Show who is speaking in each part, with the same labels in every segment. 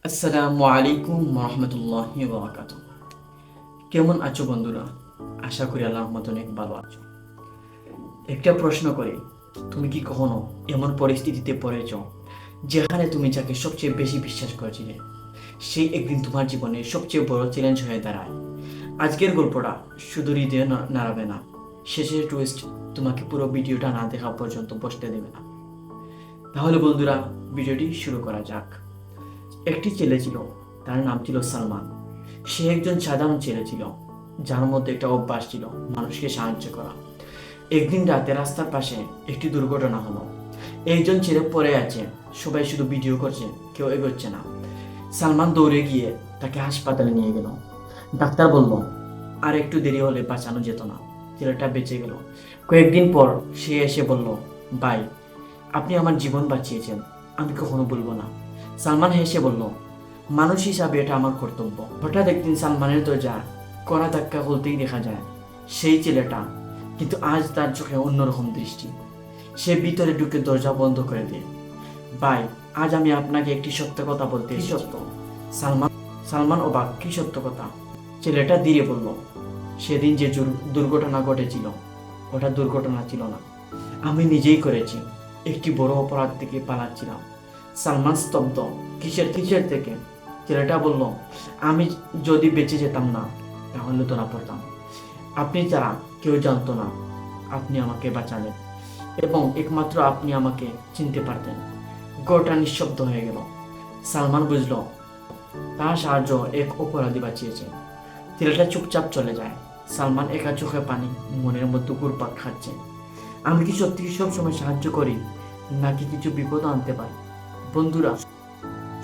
Speaker 1: আসসালামু আলাইকুম রহমতুল্লাহি বারাকাতুহু। কেমন আছো বন্ধুরা? আশা করি আল্লাহর রহমতে অনেক ভালো আছো। একটা প্রশ্ন করি, তুমি কি কখনো এমন পরিস্থিতিতে পড়েছো যেখানে তুমি যাকে সবচেয়ে বেশি বিশ্বাস করেছিলে সেই একদিন তোমার জীবনে সবচেয়ে বড় চ্যালেঞ্জ হয়ে দাঁড়ায়? আজকের গল্পটা শুধু হৃদয়ে নাড়াবে না, শেষের টুইস্ট তোমাকে পুরো ভিডিওটা না দেখা পর্যন্ত বসতে দেবে না। তাহলে বন্ধুরা, ভিডিওটি শুরু করা যাক। একটি ছেলে ছিল, তার নাম ছিল সালমান। সে একজন সাধারণ ছেলে ছিল, যার মধ্যে একটা অভ্যাস ছিল মানুষকে সাহায্য করা। একদিন রাতে রাস্তার পাশে একটি দুর্ঘটনা হলো। একজন ছেলে পড়ে আছে, সবাই শুধু ভিডিও করছে, কেউ এগোচ্ছে না। সালমান দৌড়ে গিয়ে তাকে হাসপাতালে নিয়ে গেল। ডাক্তার বলল আর একটু দেরি হলে বাঁচানো যেত না। ছেলেটা বেঁচে গেল। কয়েকদিন পর সে এসে বলল, ভাই, আপনি আমার জীবন বাঁচিয়েছেন, আমি কখনো ভুলবো না। সালমান হেসে বলল, মানুষ হিসাবে এটা আমার কর্তব্য। হঠাৎ একদিন সালমানের দরজা কড়া ধাক্কা খুলতেই দেখা যায় সেই ছেলেটা, কিন্তু আজ তার চোখে অন্যরকম দৃষ্টি। সে ভিতরে ঢুকে দরজা বন্ধ করে দেয়। ভাই, আজ আমি আপনাকে একটি সত্য কথা বলতে এসেছি। সত্য? সালমান সালমান অবাক, কি সত্য কথা? ছেলেটা ধীরে বলল, সেদিন যে দুর্ঘটনা ঘটেছিল ওটা দুর্ঘটনা ছিল না, আমি নিজেই করেছি। একটি বড় অপরাধ থেকে পালাচ্ছিলাম। সালমান স্তব্ধ, কিসের কিসের থেকে? ছেলেটা বলল, আমি যদি বেঁচে যেতাম না তাহলে ধরা পড়তাম। আপনি ছাড়া কেউ জানতো না আপনি আমাকে বাঁচালেন, এবং একমাত্র আপনি আমাকে চিনতে পারতেন। গোটা নিঃশব্দ হয়ে গেল। সালমান বুঝল তার সাহায্য এক অপরাধী বাঁচিয়েছে। ছেলেটা চুপচাপ চলে যায়। সালমান একা চোখে পানি, মনের মধ্যে ঘুরপাক খাচ্ছে। আমি কি সত্যি সব সময় সাহায্য করি, নাকি কিছু বিপদ আনতে পারি? বন্ধুরা,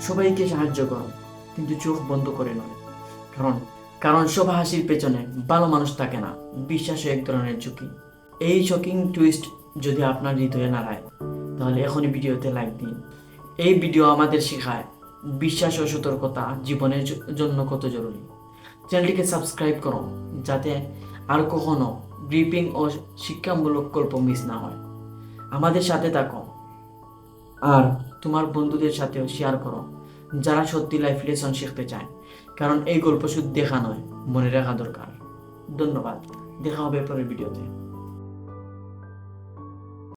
Speaker 1: সবাইকে সাহায্য করো, কিন্তু চোখ বন্ধ করে নয়। কারণ কারণ সব হাসির পেছনে ভালো মানুষ থাকে না, বিশ্বাসও এক ধরনের ঝুঁকি। এই শকিং টুইস্ট যদি আপনার হৃদয়ে নাড়ায়, তাহলে এখনই ভিডিওতে লাইক দিন। এই ভিডিও আমাদের শেখায় বিশ্বাস ও সতর্কতা জীবনের জন্য কত জরুরি। চ্যানেলটিকে সাবস্ক্রাইব করো, যাতে আর কখনো গ্রিপিং ও শিক্ষামূলক গল্প মিস না হয়। আমাদের সাথে থাকো, আর তোমার বন্ধুদের সাথেও শেয়ার করো, যারা সত্যি লাইফ লেসন শিখতে চায়। কারণ এই গল্প শুধু দেখা নয়, মনে রাখা দরকার। ধন্যবাদ, দেখা হবে পরের ভিডিওতে।